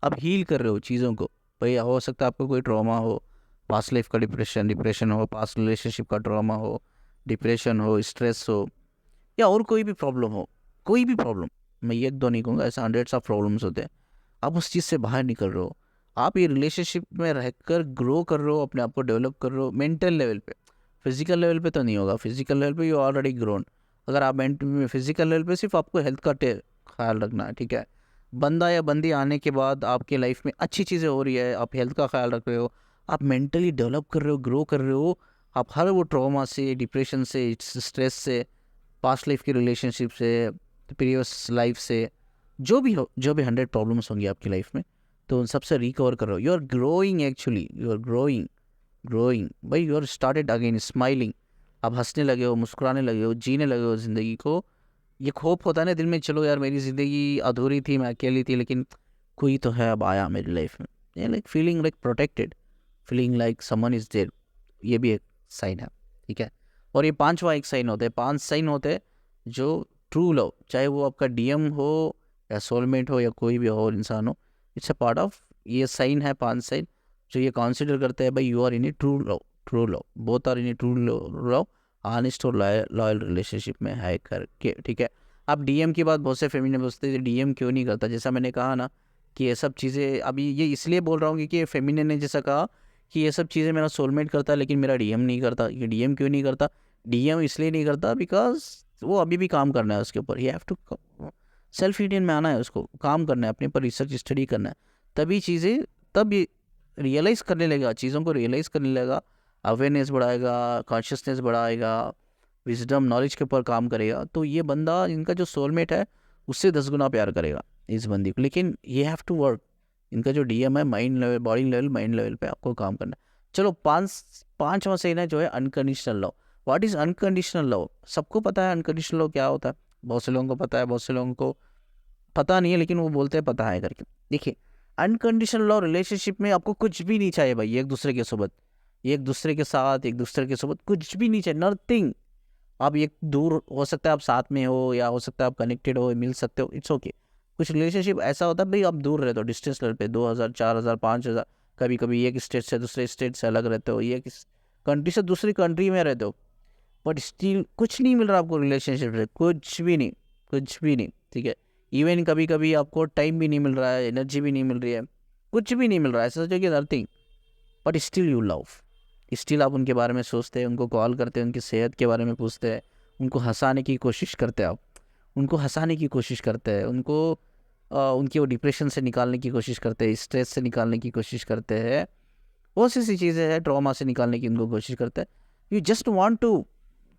आप हील कर रहे हो चीज़ों को। भाई हो सकता है आपको कोई ट्रॉमा हो, पास्ट लाइफ का डिप्रेशन हो, पास्ट रिलेशनशिप का ट्रॉमा हो, डिप्रेशन हो, स्ट्रेस हो, या और कोई भी प्रॉब्लम हो, कोई भी प्रॉब्लम, मैं ये दो नहीं कहूँगा, ऐसा हंड्रेड्स ऑफ प्रॉब्लम्स होते हैं, आप उस चीज़ से बाहर निकल रहे हो, आप ये रिलेशनशिप में रहकर ग्रो कर रहे हो, अपने आप को डेवलप कर रहे हो मेंटल लेवल पे, फिजिकल लेवल पे तो नहीं होगा, फिजिकल लेवल पे यू ऑलरेडी ग्रोन। अगर आप फिजिकल लेवल पे सिर्फ आपको हेल्थ का ख्याल रखना है, ठीक है, बंदा या बंदी आने के बाद आपके लाइफ में अच्छी चीज़ें हो रही है, आप हेल्थ का ख्याल रख रहे हो, आप मेंटली डेवलप कर रहे हो, ग्रो कर रहे हो, आप हर वो ट्रॉमा से, डिप्रेशन से, स्ट्रेस से, पास्ट लाइफ की रिलेशनशिप से, प्रीवियस लाइफ से, जो भी हो, जो भी 100 प्रॉब्लम्स होंगी आपकी लाइफ में, तो उन सबसे रिकवर कर रहे हो, you are growing, actually you are growing भाई, you are started again smiling, आप हंसने लगे हो, मुस्कुराने लगे हो, जीने लगे हो ज़िंदगी को। ये होप होता है ना दिल में, चलो यार मेरी ज़िंदगी अधूरी थी, मैं अकेली थी, लेकिन कोई तो है अब आया मेरी लाइफ में, ये like feeling like protected, feeling like someone is there, ये भी एक साइन है, ठीक है। और ये पांचवा एक साइन होता है, 5 साइन होते हैं जो ट्रू लव, चाहे वो आपका डीएम हो या सोलमेट हो या कोई भी और इंसान हो, इट्स अ पार्ट ऑफ, ये साइन है 5 साइन जो ये कंसिडर करते हैं भाई you are in a true love, both are in a true love, honest और लॉयल रिलेशनशिप में है करके, ठीक है। अब डीएम की बात बहुत से फेमिनिन पूछते हैं डीएम क्यों नहीं करता, जैसा मैंने कहा ना कि ये सब चीज़ें, अभी ये इसलिए बोल रहा हूँ कि फेमिनिन ने जैसा कहा कि ये सब चीज़ें मेरा सोलमेट करता है लेकिन मेरा डीएम नहीं करता, ये डीएम क्यों नहीं करता, डीएम इसलिए नहीं करता बिकॉज वो अभी भी काम करना है उसके ऊपर, he have to self Indian में आना है, उसको काम करना है, अपने पर रिसर्च स्टडी करना है, तभी चीज़ें, तब ये रियलाइज़ करने लगेगा, चीज़ों को रियलाइज़ करने लगेगा, अवेयरनेस बढ़ाएगा, कॉन्शियसनेस बढ़ाएगा, विजडम नॉलेज के ऊपर काम करेगा, तो ये बंदा इनका जो सोलमेट है उससे 10 गुना प्यार करेगा इस बंदी को। लेकिन ये हैव टू वर्क, इनका जो डीएम है mind level, body level, mind level पे आपको काम करना है। चलो पाँचवा सही है जो है unconditional love. What is unconditional love? सबको पता है अनकंडीशनल लव क्या होता है, बहुत से लोगों को पता है, बहुत से लोगों को पता नहीं है, लेकिन वो बोलते हैं पता है करके। देखिए, अनकंडीशनल लव रिलेशनशिप में आपको कुछ भी नहीं चाहिए भाई, एक दूसरे के सोबत, एक दूसरे के साथ, एक दूसरे के सोबत कुछ भी नहीं चाहिए, नथिंग। आप एक दूर हो सकता है, आप साथ में हो, या हो सकता है आप कनेक्टेड हो, मिल सकते हो, इट्स ओके। कुछ रिलेशनशिप ऐसा होता है भाई आप दूर रहते हो डिस्टेंस लेवल पे, 2000, 4000, 5000, कभी कभी एक स्टेट से दूसरे स्टेट से अलग रहते हो, एक कंट्री से दूसरी कंट्री में रहते हो, बट स्टिल कुछ नहीं मिल रहा आपको रिलेशनशिप से, कुछ भी नहीं, कुछ भी नहीं, ठीक है। इवन कभी कभी आपको टाइम भी नहीं मिल रहा है, एनर्जी भी नहीं मिल रही है, कुछ भी नहीं मिल रहा है, ऐसा सोचो कि nothing, but still you love, still आप उनके बारे में सोचते हैं, उनको कॉल करते हैं, उनकी सेहत के बारे में पूछते हैं, उनको हंसाने की कोशिश करते हैं, आप उनको हंसाने की कोशिश करते हैं, उनको उनकी वो डिप्रेशन से निकालने की कोशिश करते हैं, स्ट्रेस से निकालने की कोशिश करते हैं, बहुत सी ऐसी चीज़ें हैं, ट्रॉमा से निकालने की उनको कोशिश करते हैं। You just want to,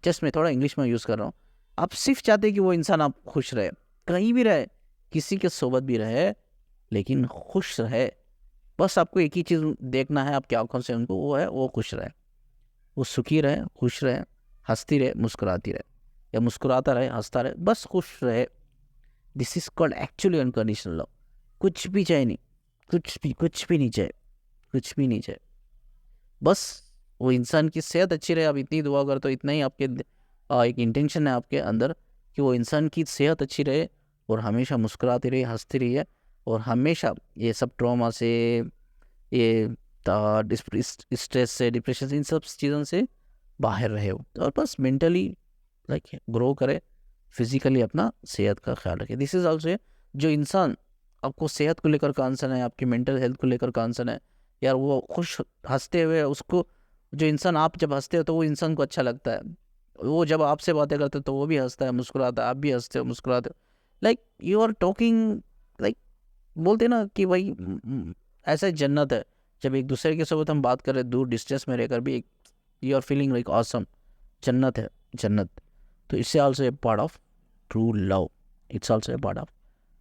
just मैं थोड़ा इंग्लिश में यूज़ कर रहा हूँ, आप सिर्फ चाहते हैं कि वो इंसान आप खुश रहे, कहीं भी रहे, किसी के सोबत भी रहे, लेकिन खुश रहे। बस आपको एक ही चीज़ देखना है आपकी आंखों से उनको, वो है वो खुश रहे, वो सुखी रहे, खुश रहे, हंसती रहे, मुस्कुराती रहे, या मुस्कुराता रहे, हंसता रहे, बस खुश रहे। This is called actually unconditional love. कुछ भी चाहिए नहीं, कुछ भी नहीं चाहिए, कुछ भी नहीं चाहिए। बस वो इंसान की सेहत अच्छी रहे, आप इतनी दुआ करते हो, इतना ही आपके एक इंटेंशन है आपके अंदर कि वो इंसान की सेहत अच्छी रहे और हमेशा मुस्कुराती रहे, हंसती रही है, और हमेशा ये सब ट्रॉमा से, ये स्ट्रेस से, डिप्रेशन से, इन सब चीज़ों से बाहर रहे हो, और बस मेंटली लाइक ग्रो करे, फिजिकली अपना सेहत का ख्याल रखे। दिस इज ऑल्सो, जो इंसान आपको सेहत को लेकर कंसर्न है, आपकी मेंटल हेल्थ को लेकर कंसर्न है, यार वो खुश हंसते हुए उसको, जो इंसान, आप जब हंसते हो तो वो इंसान को अच्छा लगता है, वो जब आपसे बातें करते हो तो वो भी हंसता है, मुस्कुराता है, आप भी हंसते हो, मुस्कुराते हो, like you are talking, like बोलते हैं ना कि भाई ऐसा जन्नत है, जब एक दूसरे के साथ हम बात कर रहे हैं दूर डिस्टेंस में रहकर भी, you are feeling like awesome, जन्नत है, जन्नत। तो इससे also a part of true love, it's also a part of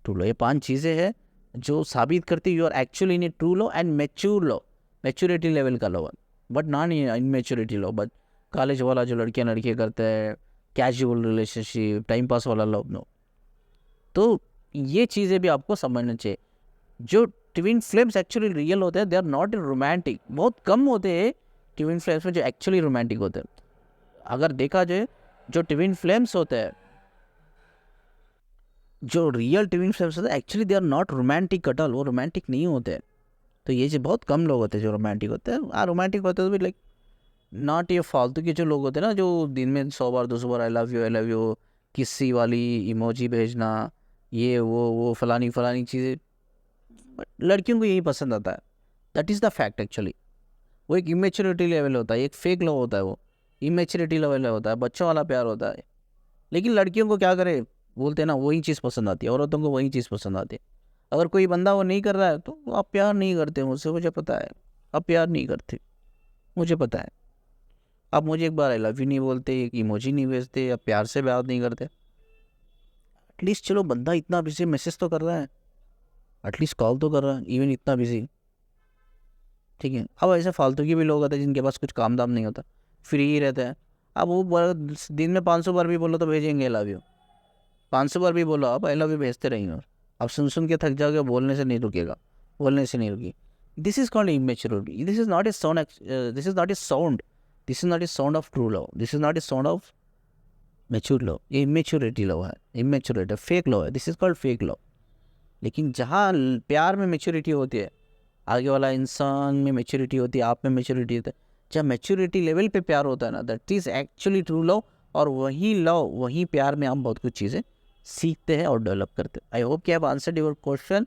true love. ये 5 चीज़ें हैं जो साबित करती you are actually in a true love and mature love, maturity level का love, but not in maturity love, but college वाला जो लड़कियां लड़के करते हैं, कैजुअल रिलेशनशिप, टाइम पास वाला लव, नो। तो ये चीज़ें भी आपको समझना चाहिए। जो ट्विन फ्लेम्स एक्चुअली रियल होते हैं, दे आर नॉट रोमांटिक, बहुत कम होते हैं ट्विन फ्लेम्स में जो एक्चुअली रोमांटिक होते हैं। अगर देखा जाए, जो ट्विन फ्लेम्स होते हैं, जो रियल ट्विन फ्लेम्स होते हैं, actually they are not romantic at all, वो रोमांटिक नहीं होते हैं। तो ये जो बहुत कम लोग होते हैं जो रोमांटिक होते हैं, रोमांटिक होते हैं तो भी लाइक नॉट, ये फालतू के जो लोग होते हैं ना, जो दिन में 100 बार 200 बार आई लव यू किसी वाली इमोजी भेजना, ये वो फलानी फलानी चीज़ें, बट लड़कियों को यही पसंद आता है। That is the fact actually. वो एक इमेच्योरिटी लेवल होता है, एक फेक लव होता है, वो इमेच्योरिटी लेवल होता है, बच्चों वाला प्यार होता है। लेकिन लड़कियों को क्या करे, बोलते हैं ना, वही चीज़ पसंद आती है, औरतों को वही चीज़ पसंद आती है। अगर कोई बंदा वो नहीं कर रहा है तो आप प्यार नहीं करते मुझसे, मुझे पता है, आप प्यार नहीं करते, मुझे पता है। आप मुझे एक बार आई लव यू नहीं बोलते, एक इमोजी नहीं भेजते, या प्यार से बात नहीं करते, एटलीस्ट चलो बंदा इतना बिजी मैसेज तो कर रहा है, एटलीस्ट कॉल तो कर रहा है, इवन इतना बिजी, ठीक है। अब ऐसे फालतू के भी लोग होते हैं जिनके पास कुछ काम दाम नहीं होता, फ्री ही रहते हैं। अब वो दिन में 500 बार भी बोलो तो भेजेंगे आई लव यू, 500 बार भी बोलो आप आई लव यू भेजते रहेंगे, आप सुन सुन के थक जाओगे, बोलने से नहीं रुकेगा, बोलने से नहीं रुकी। This is called immaturity, this is not a sound, this is not a sound, this is not a sound of true love, this is not a sound of mature love. ये इमेच्योरिटी लव है, इमेच्योरिटी फेक लव है, this is called fake love. लेकिन जहाँ प्यार में मैच्योरिटी होती है, आगे वाला इंसान में मैच्योरिटी होती है, आप में मैच्योरिटी होती है, जब मैच्योरिटी लेवल पे प्यार होता है ना, that is actually true love. और वही लव, वही प्यार में हम बहुत कुछ चीज़ें सीखते हैं और डेवलप करते हैं। आई होप कि आप आंसर योर क्वेश्चन,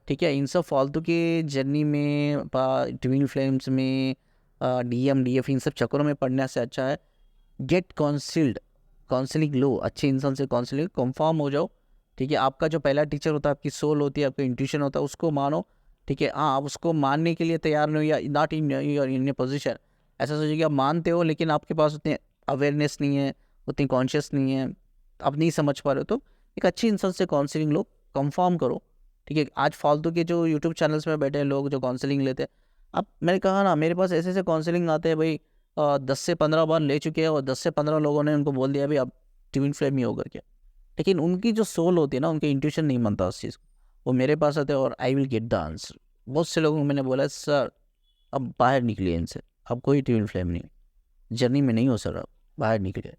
ठीक है। इन सब फालतू के जर्नी में, ट्विन फ्लेम्स में, डीएम डीएफ, इन सब चक्करों में पढ़ने से अच्छा है गेट काउंसिल्ड, काउंसलिंग लो, अच्छे इंसान से काउंसलिंग, कंफर्म हो जाओ, ठीक है। आपका जो पहला टीचर होता है, आपकी सोल होती है, आपका इंट्यूशन होता है, उसको मानो, ठीक है। हाँ, आप उसको मानने के लिए तैयार नहीं हो, या not in your in A position, ऐसा सोचिए कि आप मानते हो लेकिन आपके पास उतने अवेयरनेस नहीं है, उतनी कॉन्शियस नहीं है, आप नहीं समझ पा रहे हो, तो एक अच्छे इंसान से काउंसलिंग लो, कंफर्म करो, ठीक है। आज फालतू के जो यूट्यूब चैनल्स में बैठे हैं लोग जो काउंसलिंग लेते हैं, अब मैंने कहा ना, मेरे पास ऐसे ऐसे काउंसलिंग आते हैं भाई, 10 से 15 बार ले चुके हैं, और 10 से 15 लोगों ने उनको बोल दिया भाई आप ट्विन फ्लेम ही हो करके, लेकिन उनकी जो सोल होती है ना, उनके इंट्यूशन नहीं मानता उस चीज़ को, वो मेरे पास आते हैं और I will get the answer. बहुत से लोगों को मैंने बोला सर अब बाहर निकलिए इनसे, अब कोई ट्विन फ्लेम नहीं, जर्नी में नहीं हो सर, अब बाहर निकलिए,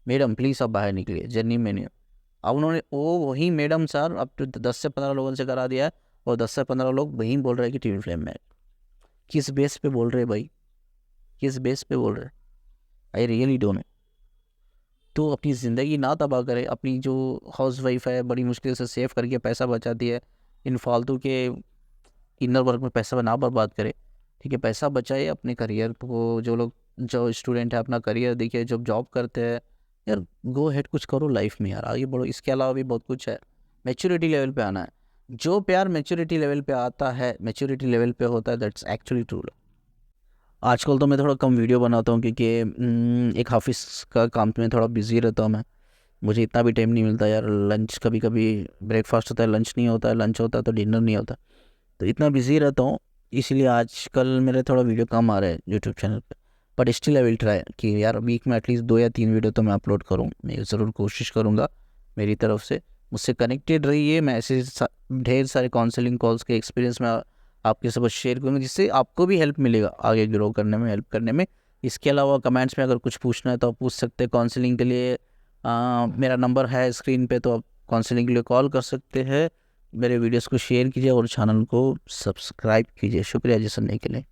मैडम प्लीज़ अब बाहर निकलिए, जर्नी में नहीं हो। अब उन्होंने वही मैडम सर अब तो 10 से 15 लोगों से करा दिया है, और 10 से 15 लोग वही बोल रहे हैं कि ट्विन फ्लेम में। किस बेस पे बोल रहे हैं भाई, किस बेस पे बोल रहे हैं, आई रियली डोंट नो। तो अपनी ज़िंदगी ना तबाह करे, अपनी जो हाउस वाइफ है बड़ी मुश्किल से सेव करके पैसा बचाती है, इन फालतू के इनर वर्क में पैसा ना बर्बाद करे, ठीक है। पैसा बचाए, अपने करियर को, जो लोग, जो स्टूडेंट है अपना करियर देखिए, जो जॉब करते हैं, यार गो हेड, कुछ करो लाइफ में यार, आगे बढ़ो। इसके अलावा भी बहुत कुछ है, मैच्योरिटी लेवल पे आना है। जो प्यार मैच्योरिटी लेवल पे आता है, मैच्योरिटी लेवल पे होता है, दैट्स एक्चुअली ट्रू। आजकल तो मैं थोड़ा कम वीडियो बनाता हूँ क्योंकि एक ऑफिस का काम में थोड़ा बिजी रहता हूँ मैं, मुझे इतना भी टाइम नहीं मिलता यार। लंच कभी कभी ब्रेकफास्ट होता है, लंच नहीं होता है, लंच होता है तो डिनर नहीं होता, तो इतना बिजी रहता हूँ, इसलिए आजकल मेरे थोड़ा वीडियो कम आ रहे हैं यूट्यूब चैनल पे। But still I will try कि यार वीक में एटलीस्ट 2 या 3 वीडियो तो मैं अपलोड करूँ, मैं ज़रूर कोशिश करूँगा मेरी तरफ से। मुझसे कनेक्टेड रहिए, मैं ऐसे ढेर सारे काउंसलिंग कॉल्स के एक्सपीरियंस में आपके साथ शेयर करूँगा, जिससे आपको भी हेल्प मिलेगा आगे ग्रो करने में, हेल्प करने में। इसके अलावा कमेंट्स में अगर कुछ पूछना है तो आप पूछ सकते हैं। काउंसलिंग के लिए मेरा नंबर है स्क्रीन पे, तो आप काउंसलिंग के लिए कॉल कर सकते हैं। मेरे वीडियोस को शेयर कीजिए और चैनल को सब्सक्राइब कीजिए। शुक्रिया जी सुनने के लिए।